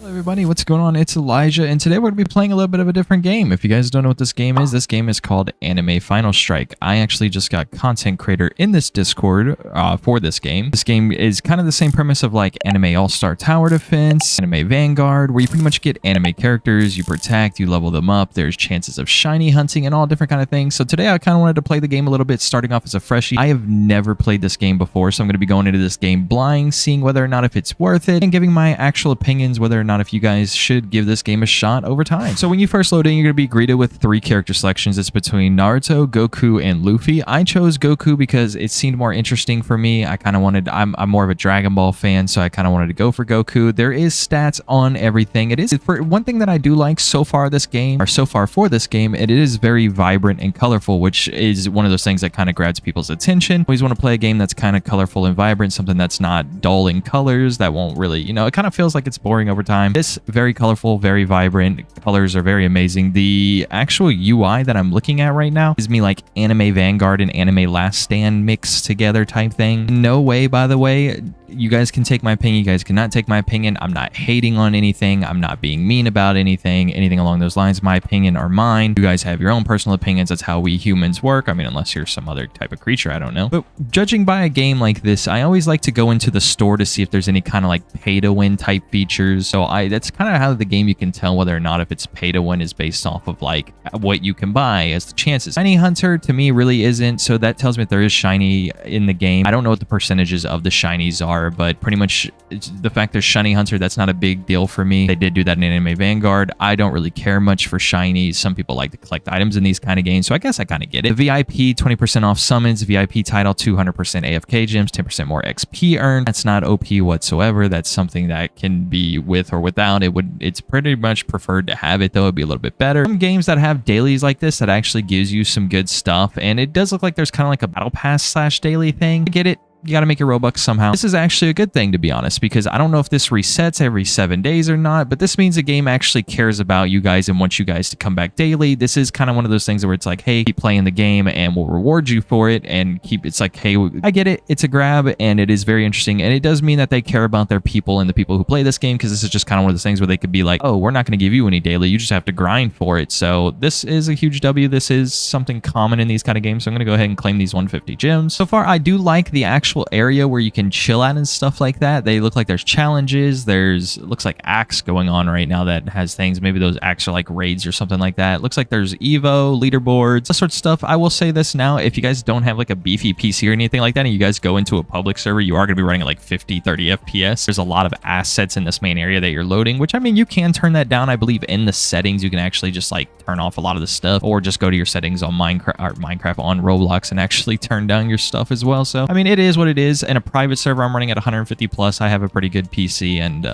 Hello everybody, what's going on? It's Elijah, and today we're going to be playing a little bit of a different game. If you guys don't know what this game is called Anime Final Strike. I actually just got content creator in this Discord for this game. This game is kind of the same premise of like Anime All-Star Tower Defense, Anime Vanguard, where you pretty much get anime characters, you protect, you level them up, there's chances of shiny hunting and all different kind of things. So today I kind of wanted to play the game a little bit, starting off as a freshie. I have never played this game before, so I'm going to be going into this game blind, seeing whether or not if it's worth it, and giving my actual opinions whether or not if you guys should give this game a shot over time. So when you first load in, you're going to be greeted with 3 character selections. It's between Naruto, Goku, and Luffy. I chose Goku because it seemed more interesting for me. I kind of wanted, I'm more of a Dragon Ball fan, so I kind of wanted to go for Goku. There is stats on everything. It is, for one thing that I do like so far for this game, it is very vibrant and colorful, which is one of those things that kind of grabs people's attention. Always want to play a game that's kind of colorful and vibrant, something that's not dull in colors, that won't really, you know, it kind of feels like it's boring over time. This very colorful, very vibrant, colors are very amazing. The actual UI that I'm looking at right now is me like Anime Vanguard and Anime Last Stand mixed together type thing. No way, by the way. You guys can take my opinion. You guys cannot take my opinion. I'm not hating on anything. I'm not being mean about anything along those lines. My opinion are mine. You guys have your own personal opinions. That's how we humans work. I mean, unless you're some other type of creature, I don't know. But judging by a game like this, I always like to go into the store to see if there's any kind of like pay to win type features. So that's kind of how the game you can tell whether or not if it's pay to win is based off of like what you can buy as the chances. Shiny Hunter to me really isn't. So that tells me if there is shiny in the game. I don't know what the percentages of the shinies are, but pretty much the fact there's Shiny Hunter, that's not a big deal for me. They did do that in Anime Vanguard. I don't really care much for shinies. Some people like to collect items in these kind of games, so I guess I kind of get it. The VIP, 20% off summons, VIP title, 200% AFK gems, 10% more XP earned. That's not OP whatsoever. That's something that can be with or without. It's pretty much preferred to have it, though. It'd be a little bit better. Some games that have dailies like this that actually gives you some good stuff, and it does look like there's kind of like a battle pass slash daily thing. I get it. You got to make your Robux somehow. This is actually a good thing, to be honest, because I don't know if this resets every 7 days or not, but this means the game actually cares about you guys and wants you guys to come back daily. This is kind of one of those things where it's like, hey, keep playing the game and we'll reward you for it, and it's like, hey, I get it. It's a grab, and it is very interesting, and it does mean that they care about their people and the people who play this game, because this is just kind of one of those things where they could be like, oh, we're not going to give you any daily. You just have to grind for it. So this is a huge W. This is something common in these kind of games, so I'm going to go ahead and claim these 150 gems. So far, I do like the actual area where you can chill at and stuff like that. They look like there's challenges. Looks like Axe going on right now that has things. Maybe those Axe are like raids or something like that. Looks like there's Evo, leaderboards, that sort of stuff. I will say this now, if you guys don't have like a beefy PC or anything like that, and you guys go into a public server, you are going to be running at like 50, 30 FPS. There's a lot of assets in this main area that you're loading, which I mean, you can turn that down. I believe in the settings, you can actually just like turn off a lot of the stuff, or just go to your settings on Minecraft on Roblox and actually turn down your stuff as well. So, I mean, it is what it is. In a private server, I'm running at 150 plus. I have a pretty good PC, and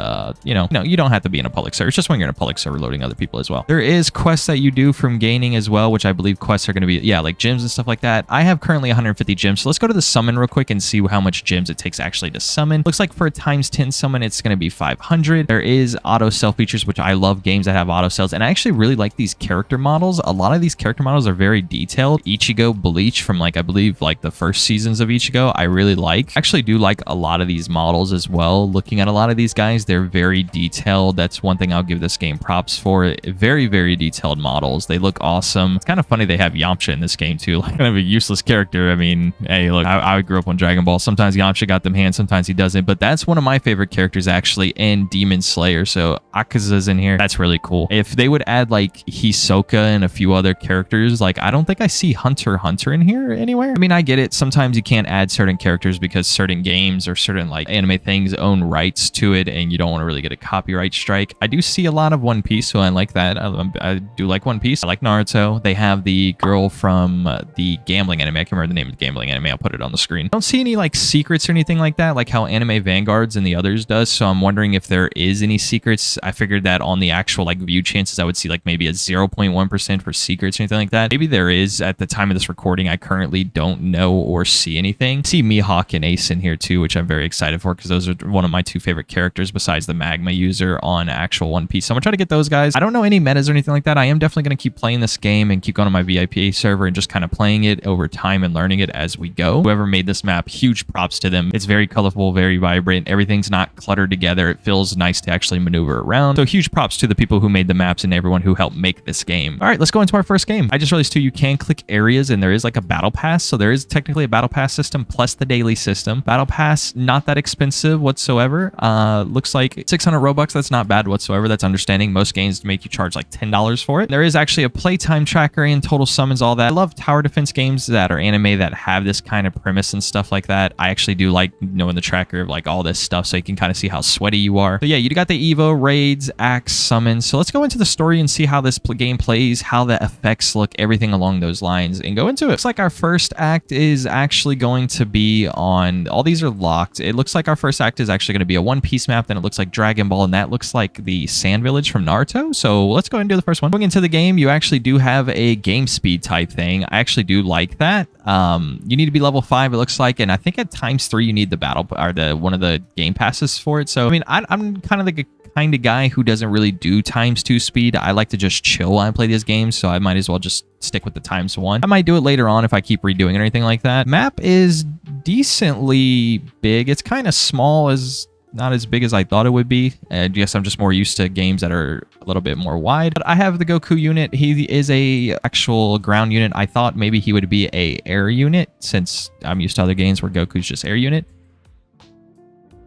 you know, no, you don't have to be in a public server. It's just when you're in a public server loading other people as well. There is quests that you do from gaining as well, which I believe quests are going to be, yeah, like gyms and stuff like that. I have currently 150 gyms, so let's go to the summon real quick and see how much gyms it takes actually to summon. Looks like for a ×10 summon, it's going to be 500. There is auto sell features, which I love games that have auto sells, and I actually really like these character models. A lot of these character models are very detailed. Ichigo Bleach from like, I believe like the first seasons of Ichigo, I really like. Actually do like a lot of these models as well. Looking at a lot of these guys, they're very detailed. That's one thing I'll give this game props for. Very, very detailed models. They look awesome. It's kind of funny they have Yamcha in this game too, like kind of a useless character. I mean, hey, look, I grew up on Dragon Ball. Sometimes Yamcha got them hands, sometimes he doesn't, but that's one of my favorite characters actually in Demon Slayer. So Akaza's in here. That's really cool. If they would add like Hisoka and a few other characters, like I don't think I see Hunter x Hunter in here anywhere. I mean, I get it. Sometimes you can't add certain characters because certain games or certain like anime things own rights to it, and you don't want to really get a copyright strike. I do see a lot of One Piece, so I like that. I do like One Piece. I like Naruto. They have the girl from the gambling anime. I can't remember the name of the gambling anime. I'll put it on the screen. I don't see any like secrets or anything like that, like how Anime Vanguards and the others does. So I'm wondering if there is any secrets. I figured that on the actual like view chances, I would see like maybe a 0.1% for secrets or anything like that. Maybe there is. At the time of this recording, I currently don't know or see anything. See Mihawk Hawk and Ace in here too, which I'm very excited for because those are one of my two favorite characters besides the Magma user on actual One Piece. So I'm gonna try to get those guys. I don't know any metas or anything like that. I am definitely gonna keep playing this game and keep going on my VIP server and just kind of playing it over time and learning it as we go. Whoever made this map, huge props to them. It's very colorful, very vibrant. Everything's not cluttered together. It feels nice to actually maneuver around. So huge props to the people who made the maps and everyone who helped make this game. All right, let's go into our first game. I just realized too, you can click areas and there is like a battle pass. So there is technically a battle pass system plus the daily system. Battle pass, not that expensive whatsoever. Looks like 600 Robux. That's not bad whatsoever. That's understanding. Most games make you charge like $10 for it. There is actually a playtime tracker and total summons, all that. I love tower defense games that are anime that have this kind of premise and stuff like that. I actually do like knowing the tracker of like all this stuff so you can kind of see how sweaty you are. So yeah, you got the Evo, raids, axe, summons. So let's go into the story and see how this game plays, how the effects look, everything along those lines, and go into it. Looks like our first act is actually going to be on, all these are locked. It looks like our first act is actually going to be a One Piece map. Then it looks like Dragon Ball, and that looks like the Sand Village from Naruto. So let's go ahead and do the first one. Going into the game, you actually do have a game speed type thing. I actually do like that. You need to be level 5, it looks like, and I think at ×3 you need the battle or the one of the game passes for it. So I mean, I'm kind of the kind of guy who doesn't really do ×2 speed. I like to just chill while I play these games, so I might as well just stick with the ×1. I might do it later on if I keep redoing it or anything like that. Map is decently big. It's kind of small, not as big as I thought it would be. I guess I'm just more used to games that are a little bit more wide. But I have the Goku unit. He is a actual ground unit. I thought maybe he would be a air unit since I'm used to other games where Goku's just air unit.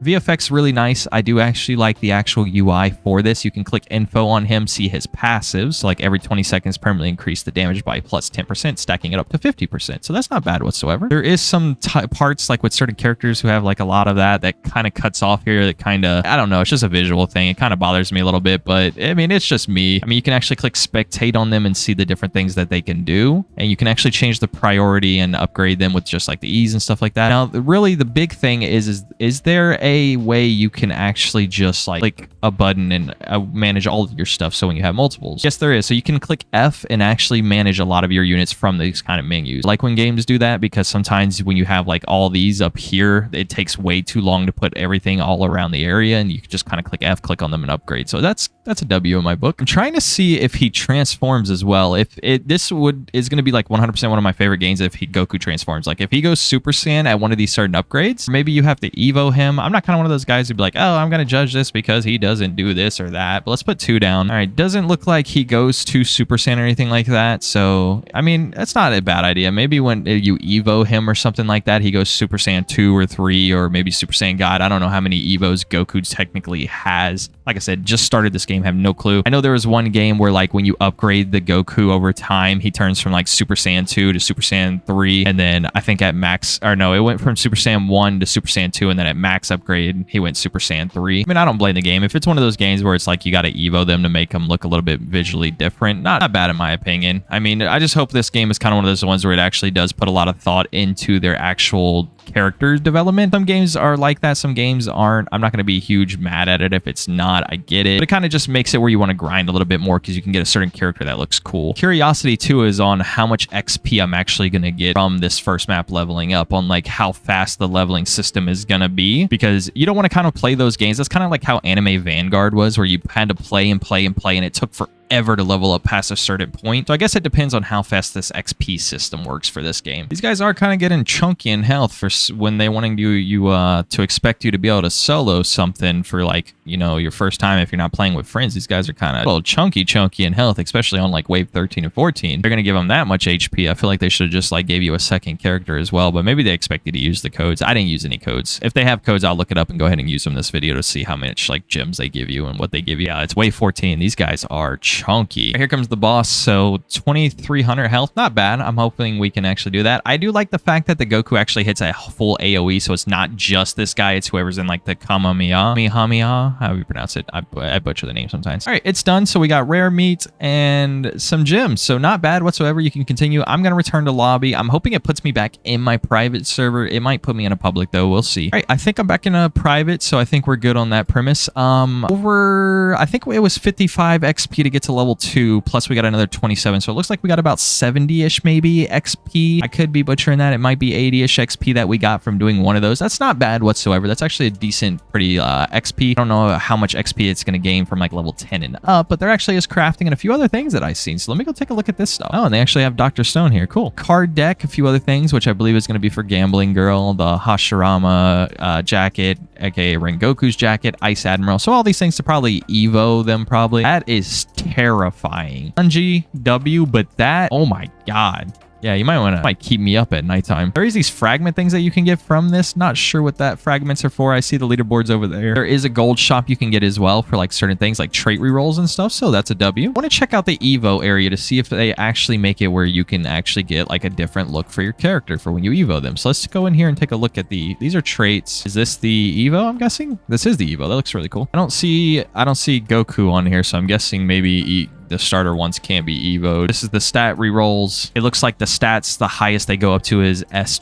VFX really nice. I do actually like the actual UI for this. You can click info on him, see his passives, like every 20 seconds permanently increase the damage by plus 10%, stacking it up to 50%. So that's not bad whatsoever. There is some parts like with certain characters who have like a lot of that kind of cuts off here. That kind of, I don't know, it's just a visual thing. It kind of bothers me a little bit, but I mean, it's just me. I mean, you can actually click spectate on them and see the different things that they can do. And you can actually change the priority and upgrade them with just like the ease and stuff like that. Now, really the big thing is there a way you can actually just like click a button and manage all of your stuff so when you have multiples? Yes, there is. So you can click F and actually manage a lot of your units from these kind of menus. I like when games do that because sometimes when you have like all these up here, it takes way too long to put everything all around the area, and you can just kind of click F, click on them and upgrade. So that's a W in my book. I'm trying to see if he transforms as well. If this is going to be like 100% one of my favorite games if Goku transforms. Like if he goes Super Saiyan at one of these certain upgrades, maybe you have to Evo him. I'm not kind of one of those guys who'd be like, oh, I'm going to judge this because he doesn't do this or that. But let's put 2 down. All right, doesn't look like he goes to Super Saiyan or anything like that. So, I mean, that's not a bad idea. Maybe when you Evo him or something like that, he goes Super Saiyan 2 or 3 or maybe Super Saiyan God. I don't know how many Evos Goku technically has. Like I said, just started this game, have no clue. I know there was one game where like when you upgrade the Goku over time, he turns from like Super Saiyan 2 to Super Saiyan 3. And then I think at max, or no, it went from Super Saiyan 1 to Super Saiyan 2. And then at max upgrade, he went Super Saiyan 3. I mean, I don't blame the game. If it's one of those games where it's like you got to Evo them to make them look a little bit visually different, not bad in my opinion. I mean, I just hope this game is kind of one of those ones where it actually does put a lot of thought into their actual character development. Some games are like that, some games aren't. I'm not going to be huge mad at it if it's not. I get it, but it kind of just makes it where you want to grind a little bit more because you can get a certain character that looks cool. Curiosity too is on how much XP I'm actually going to get from this first map leveling up, on like how fast the leveling system is going to be, because you don't want to kind of play those games. That's kind of like how Anime Vanguard was, where you had to play and play and play, and it took forever to level up past a certain point. So I guess it depends on how fast this XP system works for this game. These guys are kind of getting chunky in health for when they wanting you to expect you to be able to solo something for like, you know, your first time if you're not playing with friends. These guys are kind of a little chunky in health, especially on like wave 13 and 14. They're going to give them that much HP. I feel like they should have just like gave you a second character as well, but maybe they expect you to use the codes. I didn't use any codes. If they have codes, I'll look it up and go ahead and use them in this video to see how much like gems they give you and what they give you. Yeah, it's wave 14. These guys are chunky. Here comes the boss. So 2,300 health, not bad. I'm hoping we can actually do that. I do like the fact that the Goku actually hits a full AoE, so it's not just this guy, it's whoever's in like the Kamehameha, how you pronounce it. I butcher the name sometimes. All right, it's done. So we got rare meat and some gems, so not bad whatsoever. You can continue. I'm gonna return to lobby. I'm hoping it puts me back in my private server. It might put me in a public though, we'll see. All right, I think I'm back in a private, so I think we're good on that premise. I think it was 55 XP to get get to level 2, plus we got another 27. So it looks like we got about 70-ish maybe XP. I could be butchering that. It might be 80-ish XP that we got from doing one of those. That's not bad whatsoever. That's actually a decent, pretty XP. I don't know how much XP it's going to gain from like level 10 and up, but there actually is crafting and a few other things that I've seen. So let me go take a look at this stuff. Oh, and they actually have Dr. Stone here. Cool. Card deck, a few other things, which I believe is going to be for Gambling Girl, the Hashirama jacket, aka Rengoku's jacket, Ice Admiral. So all these things to probably Evo them probably. That is terrifying. Bungie W, but that, oh my God. Yeah, you might keep me up at nighttime. There is these fragment things that you can get from this. Not sure what that fragments are for. I see the leaderboards over there. There is a gold shop you can get as well for like certain things like trait rerolls and stuff. So that's a W. I want to check out the Evo area to see if they actually make it where you can actually get like a different look for your character for when you Evo them. So let's go in here and take a look at these are traits. Is this the Evo? I'm guessing this is the Evo. That looks really cool. I don't see Goku on here, so I'm guessing maybe the starter ones can't be evoed. This is the stat rerolls. It looks like the stats, the highest they go up to is S.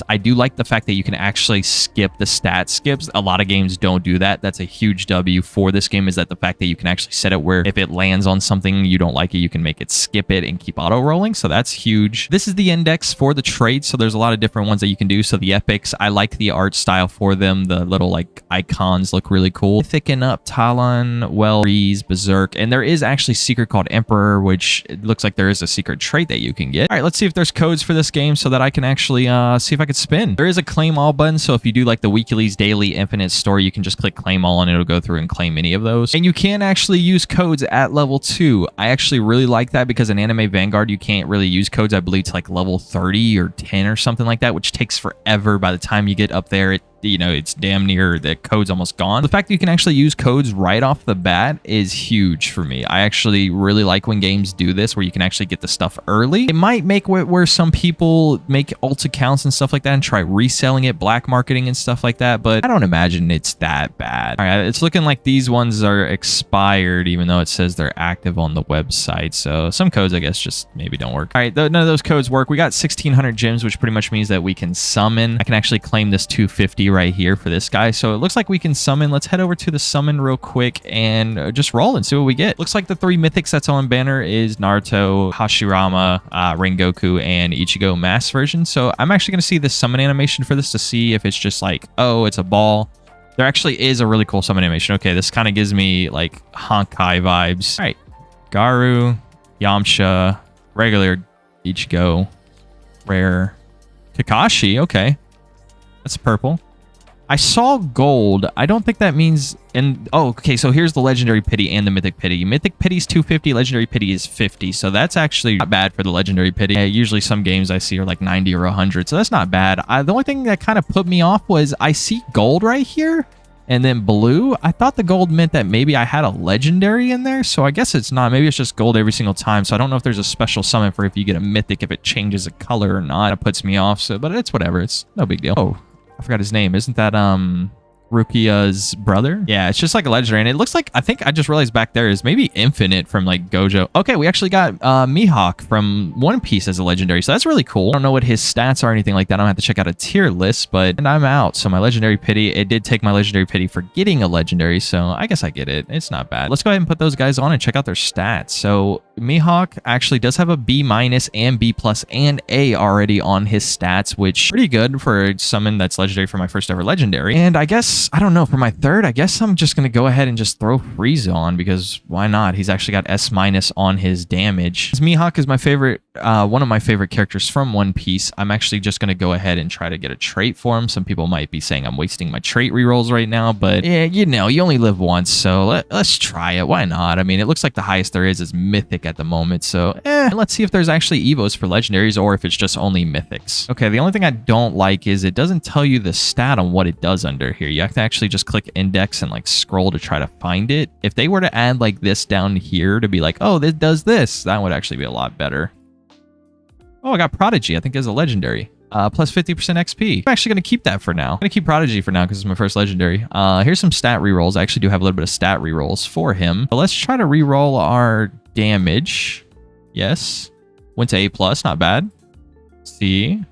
I do like the fact that you can actually skip the stat skips. A lot of games don't do that. That's a huge W for this game, is that the fact that you can actually set it where if it lands on something you don't like it, you can make it skip it and keep auto rolling. So that's huge. This is the index for the traits. So there's a lot of different ones that you can do. So the epics, I like the art style for them. The little like icons look really cool. Thicken up, Talon, Well, Breeze, Berserk, and there is actually secret called Emperor, which it looks like there is a secret trait that you can get. All right, let's see if there's codes for this game so that I can actually see if I could spin. There is a claim all button, so if you do like the Weekly's Daily Infinite Store, you can just click claim all and it'll go through and claim any of those. And you can actually use codes at level 2. I actually really like that because in Anime Vanguard, you can't really use codes, I believe, to like level 30 or 10 or something like that, which takes forever. By the time you get up there, it's damn near the code's almost gone. The fact that you can actually use codes right off the bat is huge for me. I actually really like when games do this, where you can actually get the stuff early. It might make where some people make alt accounts and stuff like that and try reselling it, black marketing and stuff like that, but I don't imagine it's that bad. All right, it's looking like these ones are expired, even though it says they're active on the website. So some codes, I guess, just maybe don't work. All right, none of those codes work. We got 1,600 gems, which pretty much means that we can summon. I can actually claim this 250 right here for this guy. So it looks like we can summon. Let's head over to the summon real quick and just roll and see what we get. Looks like the 3 mythics that's on banner is Naruto, Hashirama, Rengoku, and Ichigo mass version. So I'm actually going to see the summon animation for this to see if it's just like, oh, it's a ball. There actually is a really cool summon animation. Okay, this kind of gives me like Honkai vibes. All right, Garu, Yamcha, regular Ichigo, rare, Kakashi. Okay, that's purple. I saw gold. I don't think that means... Oh, okay, so here's the Legendary Pity and the Mythic Pity. Mythic Pity is 250, Legendary Pity is 50, so that's actually not bad for the Legendary Pity. Yeah, usually some games I see are like 90 or 100, so that's not bad. The only thing that kind of put me off was I see gold right here, and then blue. I thought the gold meant that maybe I had a Legendary in there, so I guess it's not. Maybe it's just gold every single time, so I don't know if there's a special summon for if you get a Mythic, if it changes a color or not. It puts me off, so but it's whatever. It's no big deal. Oh. I forgot his name. Isn't that Rukia's brother? Yeah, it's just like a legendary. And it looks like, I think I just realized back there is maybe Infinite from like Gojo. Okay, we actually got Mihawk from One Piece as a legendary. So that's really cool. I don't know what his stats are or anything like that. I'm gonna have to check out a tier list, and I'm out. So my Legendary Pity, it did take my Legendary Pity for getting a legendary. So I guess I get it. It's not bad. Let's go ahead and put those guys on and check out their stats. So Mihawk actually does have a B- and B+ and A already on his stats, which pretty good for a summon that's legendary for my first ever legendary. And I guess, I don't know, for my third, I guess I'm just going to go ahead and just throw Frieza on, because why not? He's actually got S- on his damage. Mihawk is my favorite, one of my favorite characters from One Piece. I'm actually just going to go ahead and try to get a trait for him. Some people might be saying I'm wasting my trait rerolls right now, but yeah, you only live once, so let's try it. Why not? I mean, it looks like the highest there is Mythic at the moment, so let's see if there's actually evos for legendaries or if it's just only mythics. Okay, the only thing I don't like is it doesn't tell you the stat on what it does under here. You have to actually just click index and like scroll to try to find it. If they were to add like this down here to be like, oh, this does this, that would actually be a lot better. Oh, I got Prodigy, I think is a legendary. Plus 50% XP. I'm actually going to keep that for now. I'm going to keep Prodigy for now because it's my first legendary. Here's some stat rerolls. I actually do have a little bit of stat rerolls for him. But let's try to reroll our damage. Yes. Went to A+, not bad. C.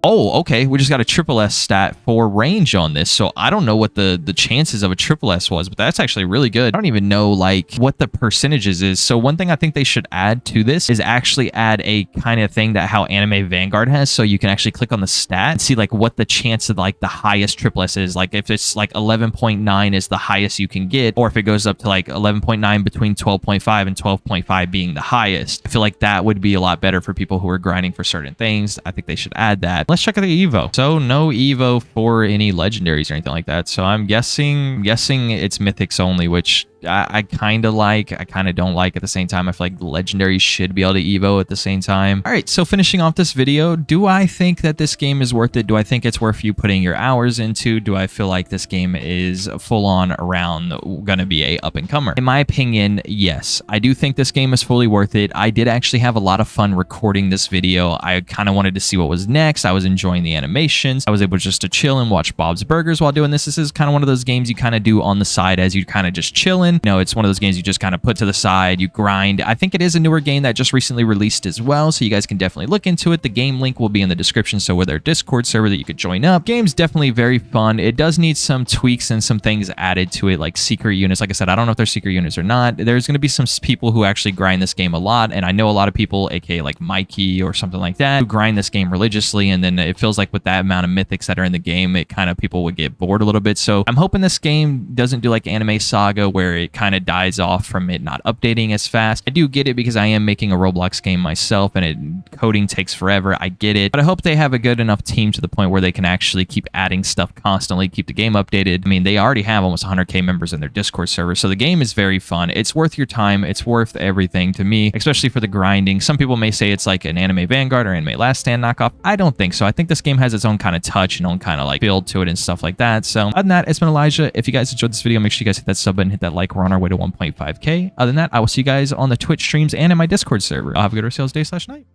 Oh, okay. We just got a triple S stat for range on this. So I don't know what the chances of a triple S was, but that's actually really good. I don't even know like what the percentages is. So one thing I think they should add to this is actually add a kind of thing that how Anime Vanguard has. So you can actually click on the stat and see like what the chance of like the highest triple S is. Like if it's like 11.9 is the highest you can get, or if it goes up to like 11.9 between 12.5 and 12.5 being the highest. I feel like that would be a lot better for people who are grinding for certain things. I think they should add that. Let's check out the Evo. So no Evo for any legendaries or anything like that. So I'm guessing it's mythics only, which I kind of like. I kind of don't like at the same time. I feel like legendaries should be able to Evo at the same time. All right, so finishing off this video, do I think that this game is worth it? Do I think it's worth you putting your hours into? Do I feel like this game is full on around gonna be a up and comer? In my opinion, yes. I do think this game is fully worth it. I did actually have a lot of fun recording this video. I kind of wanted to see what was next. I was enjoying the animations. I was able just to chill and watch Bob's Burgers while doing this. This is kind of one of those games you kind of do on the side as you kind of just chilling. You know, it's one of those games you just kind of put to the side, you grind. I think it is a newer game that just recently released as well, so you guys can definitely look into it. The game link will be in the description, so with their Discord server that you could join up. Game's definitely very fun. It does need some tweaks and some things added to it, like secret units. Like I said, I don't know if they're secret units or not. There's going to be some people who actually grind this game a lot, and I know a lot of people, aka like Mikey or something like that, who grind this game religiously, and then it feels like with that amount of mythics that are in the game, it kind of people would get bored a little bit. So I'm hoping this game doesn't do like Anime Saga, where it kind of dies off from it not updating as fast. I do get it because I am making a Roblox game myself and coding takes forever. I get it, but I hope they have a good enough team to the point where they can actually keep adding stuff constantly, keep the game updated. I mean, they already have almost 100K members in their Discord server, so the game is very fun. It's worth your time. It's worth everything to me, especially for the grinding. Some people may say it's like an Anime Vanguard or Anime Last Stand knockoff. I don't think so. I think this game has its own kind of touch and own kind of like build to it and stuff like that. So other than that, it's been Elijah. If you guys enjoyed this video, make sure you guys hit that sub button, hit that like. We're on our way to 1.5K. Other than that, I will see you guys on the Twitch streams and in my Discord server. I'll have a good rest of y'all's day/night.